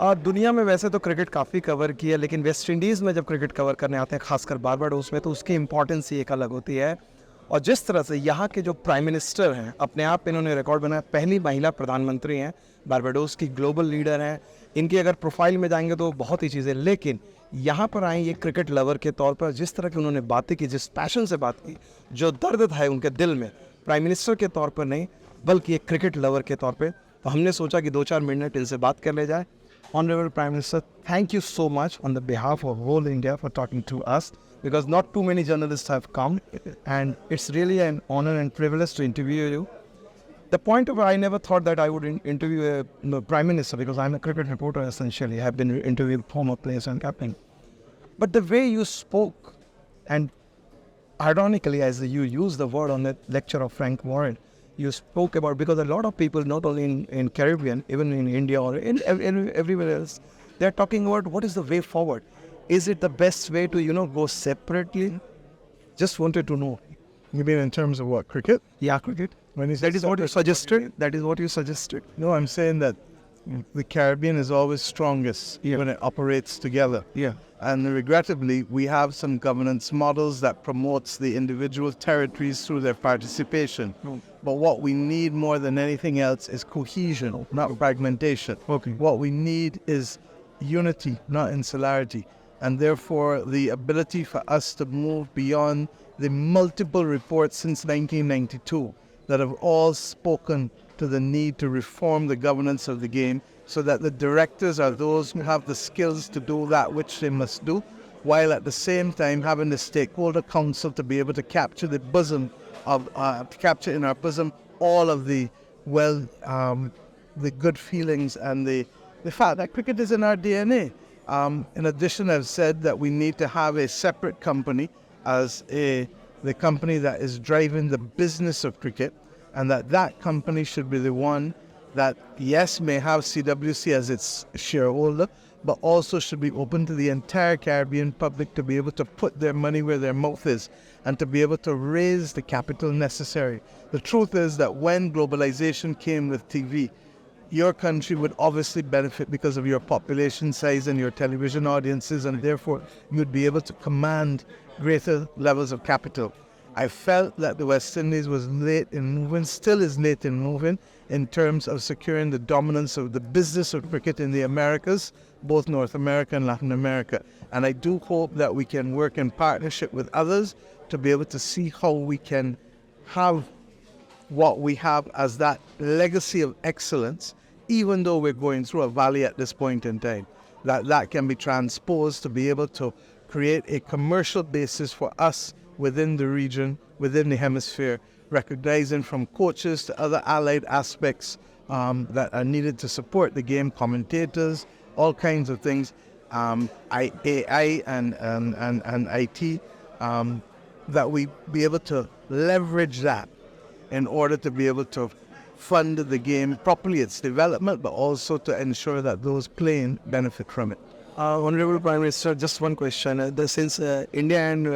दुनिया में वैसे तो क्रिकेट काफ़ी कवर की है, लेकिन वेस्ट इंडीज़ में जब क्रिकेट कवर करने आते हैं, खासकर बारबाडोस में, तो उसकी इम्पोर्टेंस ही एक अलग होती है। और जिस तरह से यहाँ के जो प्राइम मिनिस्टर हैं, अपने आप में इन्होंने रिकॉर्ड बनाया, पहली महिला प्रधानमंत्री हैं, बारबाडोस की ग्लोबल लीडर हैं। इनकी अगर प्रोफाइल में जाएंगे तो बहुत ही चीज़ें, लेकिन यहाँ पर आए ये क्रिकेट लवर के तौर पर, जिस तरह की उन्होंने बातें की, जिस पैशन से बात की, जो दर्द था उनके दिल में, प्राइम मिनिस्टर के तौर पर नहीं बल्कि एक क्रिकेट लवर के तौर पर, तो हमने सोचा कि 2-4 मिनट इनसे बात कर ले जाए। Honorable Prime Minister, thank you so much on the behalf of whole India for talking to us, because not too many journalists have come, and it's really an honor and privilege to interview you. The point of I never thought that I would interview a Prime Minister, because I'm a cricket reporter essentially. I have been interviewing former players and captain. But the way you spoke, and ironically as you used the word on the lecture of Frank Warren, you spoke about, because a lot of people, not only in Caribbean, even in India or in everywhere else, they're talking about what is the way forward. Is it the best way to, go separately? Just wanted to know. You mean in terms of what, cricket? Yeah, cricket. When That is what you suggested? That is what you suggested? No, I'm saying that the Caribbean is always strongest when it operates together. Yeah. And regrettably, we have some governance models that promotes the individual territories through their participation. But what we need more than anything else is cohesion, not fragmentation. Okay. What we need is unity, not insularity. And therefore, the ability for us to move beyond the multiple reports since 1992 that have all spoken to the need to reform the governance of the game, so that the directors are those who have the skills to do that which they must do, while at the same time having the stakeholder council to be able to capture the bosom of, capture in our bosom all of the the good feelings and the fact that cricket is in our DNA. In addition, I've said that we need to have a separate company as the company that is driving the business of cricket, and that company should be the one that, yes, may have CWC as its shareholder, but also should be open to the entire Caribbean public to be able to put their money where their mouth is and to be able to raise the capital necessary. The truth is that when globalization came with TV, your country would obviously benefit because of your population size and your television audiences, and therefore you'd be able to command greater levels of capital. I felt that the West Indies was late in moving, still is late in moving, in terms of securing the dominance of the business of cricket in the Americas, both North America and Latin America. And I do hope that we can work in partnership with others to be able to see how we can have what we have as that legacy of excellence, even though we're going through a valley at this point in time, that can be transposed to be able to create a commercial basis for us within the region, within the hemisphere, recognizing from coaches to other allied aspects that are needed to support the game, commentators, all kinds of things, AI and IT, that we be able to leverage that in order to be able to fund the game properly, its development, but also to ensure that those playing benefit from it. Honorable Prime Minister, just one question. Since India and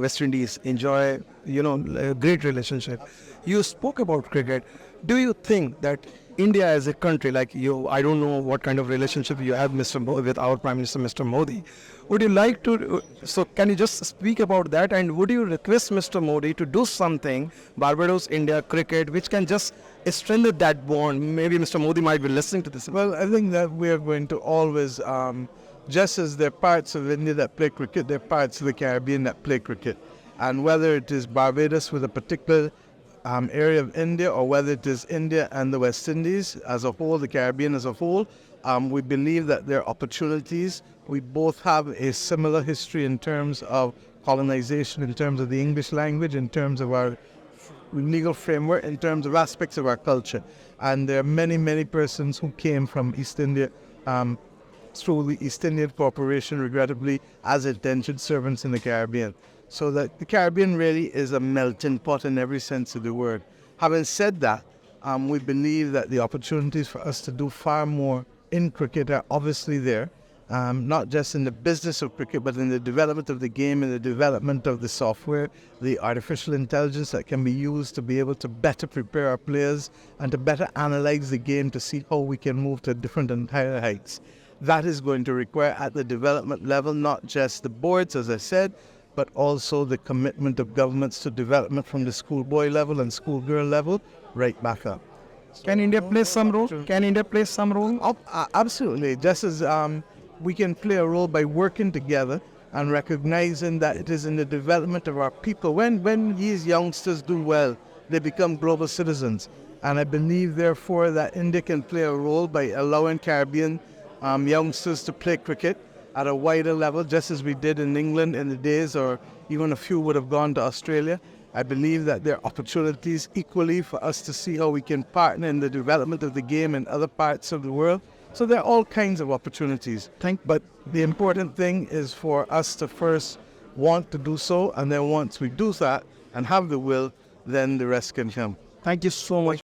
West Indies enjoy, a great relationship, you spoke about cricket. Do you think that India as a country, like you, I don't know what kind of relationship you have, with our Prime Minister, Mr. Modi. Would you like to, so can you just speak about that, and would you request Mr. Modi to do something, Barbados-India cricket, which can just strengthen that bond? Maybe Mr. Modi might be listening to this. Well, I think that we are going to always, just as there are parts of India that play cricket, there are parts of the Caribbean that play cricket. And whether it is Barbados with a particular area of India, or whether it is India and the West Indies as a whole, the Caribbean as a whole, we believe that there are opportunities. We both have a similar history in terms of colonization, in terms of the English language, in terms of our legal framework, in terms of aspects of our culture. And there are many, many persons who came from East India through the East Indian Corporation, regrettably, as indentured servants in the Caribbean. So that the Caribbean really is a melting pot in every sense of the word. Having said that, we believe that the opportunities for us to do far more in cricket are obviously there, not just in the business of cricket, but in the development of the game and the development of the software, the artificial intelligence that can be used to be able to better prepare our players and to better analyze the game to see how we can move to different and higher heights. that is going to require at the development level, not just the boards, as I said, but also the commitment of governments to development from the schoolboy level and schoolgirl level right back up. Can India play some role? Can India play some role? Absolutely. Just as we can play a role by working together and recognizing that it is in the development of our people. When these youngsters do well, they become global citizens. And I believe, therefore, that India can play a role by allowing Caribbean youngsters to play cricket at a wider level, just as we did in England in the days, or even a few would have gone to Australia. I believe that there are opportunities equally for us to see how we can partner in the development of the game in other parts of the world. So there are all kinds of opportunities. But the important thing is for us to first want to do so, and then once we do that and have the will, then the rest can come. Thank you so much.